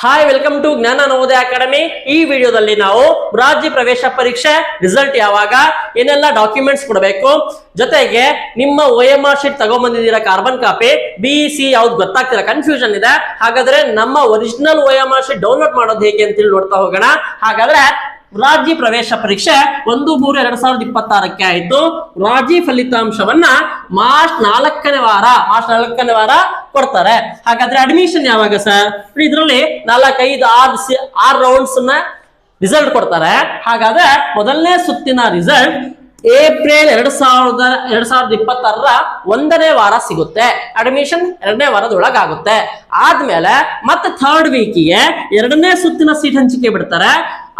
Hi, welcome to ಜ್ಞಾನ Navodaya academy. ಈ ವಿಡಿಯೋದಲ್ಲಿ ನಾವು ರಾಜ್ಯ ಪ್ರವೇಶ ಪರೀಕ್ಷೆ ರಿಸಲ್ಟ್ ಯಾವಾಗ, ಏನೆಲ್ಲ ಡಾಕ್ಯುಮೆಂಟ್ಸ್ ಕೊಡಬೇಕು, ಜೊತೆಗೆ ನಿಮ್ಮ OMR ಶೀಟ್ ತಗೊಂಡ್ಬಂದಿದ್ದೀರಾ ಕಾರ್ಬನ್ ಕಾಪಿ, BEC ಯಾವ್ದು ಗೊತ್ತಾಗ್ತಿಲ್ಲ, ಕನ್ಫ್ಯೂಷನ್ ಇದೆ. ಹಾಗಾದ್ರೆ ನಮ್ಮ ಒರಿಜಿನಲ್ OMR ಶೀಟ್ ಡೌನ್ಲೋಡ್ ಮಾಡೋದು ಹೇಗೆ ಅಂತೇಳಿ ನೋಡ್ತಾ ಹೋಗೋಣ. ಹಾಗಾದ್ರೆ ರಾಜ್ಯ ಪ್ರವೇಶ ಪರೀಕ್ಷೆ 1/3/2026 ಆಯ್ತು. ರಾಜ್ಯ ಫಲಿತಾಂಶವನ್ನ ಮಾರ್ಚ್ 4ನೇ ವಾರ ಕೊಡ್ತಾರೆ. ಹಾಗಾದ್ರೆ ಅಡ್ಮಿಷನ್ ಯಾವಾಗ ಸರ್? ಇದ್ರಲ್ಲಿ 4, 5, 6 ರೌಂಡ್ಸ್ ರಿಸಲ್ಟ್ ಕೊಡ್ತಾರೆ. ಹಾಗಾದ್ರೆ ಮೊದಲನೇ ಸುತ್ತಿನ ರಿಸಲ್ಟ್ ಏಪ್ರಿಲ್ 2026 1ನೇ ವಾರ ಸಿಗುತ್ತೆ. ಅಡ್ಮಿಷನ್ 2ನೇ ವಾರದೊಳಗೆ ಆಗುತ್ತೆ. ಆದ್ಮೇಲೆ ಮತ್ತೆ 3rd ವೀಕಿಗೆ 2ನೇ ಸುತ್ತಿನ ಸೀಟ್ ಹಂಚಿಕೆ ಬಿಡ್ತಾರೆ.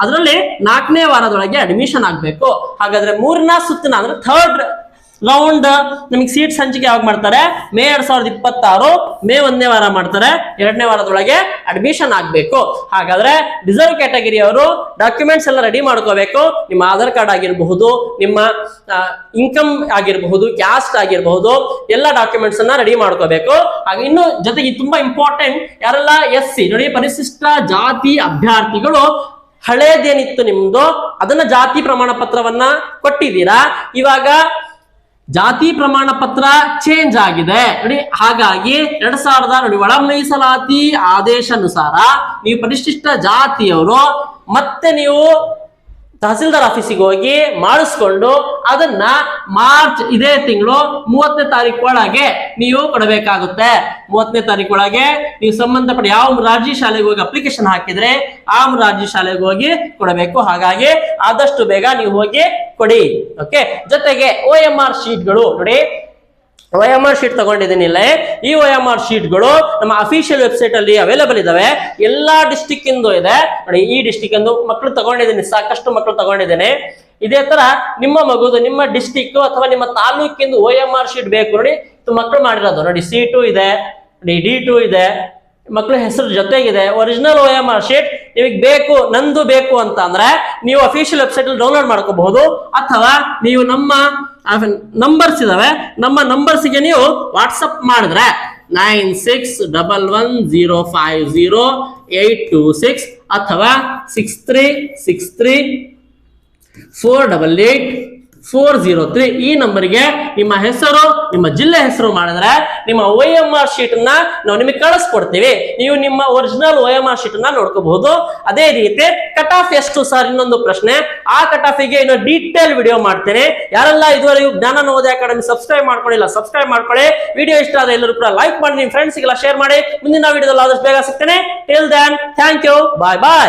ಅದರಲ್ಲಿ 4ನೇ ವಾರದೊಳಗೆ ಅಡ್ಮಿಷನ್ ಆಗ್ಬೇಕು. ಹಾಗಾದ್ರೆ 3ನೇ ಸುತ್ತಿನ ಅಂದ್ರೆ 3rd ರೌಂಡ್ ನಿಮಗೆ ಸೀಟ್ಸ್ ಹಂಚಿಕೆ ಯಾವಾಗ ಮಾಡ್ತಾರೆ? ಮೇ 2026 ಮೇ 1ನೇ ವಾರ ಮಾಡ್ತಾರೆ. 2ನೇ ವಾರದೊಳಗೆ ಅಡ್ಮಿಷನ್ ಆಗ್ಬೇಕು. ಹಾಗಾದ್ರೆ ರಿಸರ್ವ್ ಕ್ಯಾಟಗರಿ ಅವರು ಡಾಕ್ಯುಮೆಂಟ್ಸ್ ಎಲ್ಲ ರೆಡಿ ಮಾಡ್ಕೋಬೇಕು. ನಿಮ್ಮ ಆಧಾರ್ ಕಾರ್ಡ್ ಆಗಿರಬಹುದು, ನಿಮ್ಮ ಇನ್ಕಮ್ ಆಗಿರಬಹುದು, ಕ್ಯಾಸ್ಟ್ ಆಗಿರಬಹುದು, ಎಲ್ಲ ಡಾಕ್ಯುಮೆಂಟ್ಸ್ ಅನ್ನ ರೆಡಿ ಮಾಡ್ಕೋಬೇಕು. ಹಾಗೆ ಇನ್ನು ಜೊತೆಗೆ ತುಂಬಾ ಇಂಪಾರ್ಟೆಂಟ್, ಯಾರೆಲ್ಲ SC ನೋಡಿ, ಪರಿಶಿಷ್ಟ ಜಾತಿ ಅಭ್ಯರ್ಥಿಗಳು ಹಳೇದೇನಿತ್ತು ನಿಮ್ದು ಅದನ್ನ ಜಾತಿ ಪ್ರಮಾಣ ಪತ್ರವನ್ನ ಕೊಟ್ಟಿದ್ದೀರಾ. ಇವಾಗ ಜಾತಿ ಪ್ರಮಾಣ ಪತ್ರ ಚೇಂಜ್ ಆಗಿದೆ ನೋಡಿ. ಹಾಗಾಗಿ 2000 ನೋಡಿ, ಒಳ ಮೀಸಲಾತಿ ಆದೇಶಾನುಸಾರ ನೀವು ಪರಿಶಿಷ್ಟ ಜಾತಿಯವರು ಮತ್ತೆ ನೀವು ತಹಸೀಲ್ದಾರ್ ಆಫೀಸಿಗೆ ಹೋಗಿ ಮಾಡಿಸ್ಕೊಂಡು ಅದನ್ನ ಮಾರ್ಚ್ ಇದೇ ತಿಂಗಳು 30ನೇ ತಾರೀಕು ಒಳಗೆ ನೀವು ಕೊಡಬೇಕಾಗುತ್ತೆ. 30ನೇ ತಾರೀಕು ಒಳಗೆ ನೀವು ಸಂಬಂಧಪಟ್ಟ ಯಾವ ರಾಜ್ಯ ಶಾಲೆಗೆ ಹೋಗಿ ಅಪ್ಲಿಕೇಶನ್ ಹಾಕಿದ್ರೆ ಆ ರಾಜ್ಯ ಶಾಲೆಗೆ ಹೋಗಿ ಕೊಡಬೇಕು. ಹಾಗಾಗಿ ಆದಷ್ಟು ಬೇಗ ನೀವು ಹೋಗಿ ಕೊಡಿ. ಓಕೆ. ಜೊತೆಗೆ OMR ಶೀಟ್ಗಳು ನೋಡಿ, OMR ಶೀಟ್ ತಗೊಂಡಿದ್ದೀನಿ ಇಲ್ಲ. ಈ OMR ಶೀಟ್ಗಳು ನಮ್ಮ ಅಫಿಷಿಯಲ್ ವೆಬ್ಸೈಟ್ ಅಲ್ಲಿ ಅವೈಲೇಬಲ್ ಇದಾವೆ. ಎಲ್ಲಾ ಡಿಸ್ಟಿಕ್ ಇಂದು ಇದೆ ನೋಡಿ. ಈ ಡಿಸ್ಟಿಕ್ ಇಂದು ಮಕ್ಕಳು ತಗೊಂಡಿದ್ದೀನಿ, ಸಾಕಷ್ಟು ಮಕ್ಕಳು ತಗೊಂಡಿದ್ದೇನೆ. ಇದೇ ತರ ನಿಮ್ಮ ಮಗುದು ನಿಮ್ಮ ಡಿಸ್ಟಿಕ್ ಅಥವಾ ನಿಮ್ಮ ತಾಲೂಕಿಂದು OMR ಶೀಟ್ ಬೇಕು ನೋಡಿ. ಮಕ್ಕಳು ಮಾಡಿರೋದು ನೋಡಿ, C2 ಇದೆ ನೋಡಿ, D2 ಇದೆ, ಮಕ್ಕಳ ಹೆಸರು ಜೊತೆಗಿದೆ. ಒರಿಜಿನಲ್ OMR ಶೀಟ್ ನಿಮಗೆ ಬೇಕು, ನಂದು ಬೇಕು ಅಂತ ಅಂದ್ರೆ ನೀವು ಅಫಿಷಿಯಲ್ ವೆಬ್ಸೈಟ್ ಅಲ್ಲಿ ಡೌನ್ಲೋಡ್ ಮಾಡ್ಕೋಬಹುದು. ಅಥವಾ ನೀವು ನಮ್ಮ ನಂಬರ್ಸ್ ಇದಾವೆ, ನಮ್ಮ ನಂಬರ್ಸ್ಗೆ ನೀವು ವಾಟ್ಸಪ್ ಮಾಡಿದ್ರೆ 9611050826 ಅಥವಾ 6363488403 ಈ ನಂಬರ್ಗೆ ನಿಮ್ಮ ಹೆಸರು, ನಿಮ್ಮ ಜಿಲ್ಲೆ ಹೆಸರು ಮಾಡಿದ್ರೆ ನಿಮ್ಮ OMR ಶೀಟ್ ನಾವು ನಿಮಗೆ ಕಳಿಸ್ಕೊಡ್ತೀವಿ. ನೀವು ನಿಮ್ಮ ಒರಿಜಿನಲ್ OMR ಶೀಟ್ ನೋಡ್ಕೋಬಹುದು. ಅದೇ ರೀತಿ ಕಟ್ ಆಫ್ ಎಷ್ಟು ಸರ್? ಇನ್ನೊಂದು ಪ್ರಶ್ನೆ. ಆ ಕಟ್ ಆಫಿಗೆ ಇನ್ನು ಡೀಟೇಲ್ ವಿಡಿಯೋ ಮಾಡ್ತೇನೆ. ಯಾರೆಲ್ಲ ಇದುವರೆಗೂ ಜ್ಞಾನ ನವೋದಯ ಅಕಾಡೆಮಿ ಸಬ್ಸ್ಕ್ರೈಬ್ ಮಾಡ್ಕೊಂಡಿಲ್ಲ, ಸಬ್ಸ್ಕ್ರೈಬ್ ಮಾಡ್ಕೊಳ್ಳಿ. ವಿಡಿಯೋ ಇಷ್ಟ ಆದ್ರೆ ಎಲ್ಲರೂ ಕೂಡ ಲೈಕ್ ಮಾಡಿ, ನಿಮ್ಮ ಫ್ರೆಂಡ್ಸ್ಗೆಲ್ಲ ಶೇರ್ ಮಾಡಿ. ಮುಂದಿನ ವಿಡಿಯೋದಲ್ಲಿ ಆದಷ್ಟು ಬೇಗ ಸಿಗ್ತೇನೆ. Till then thank you, bye bye.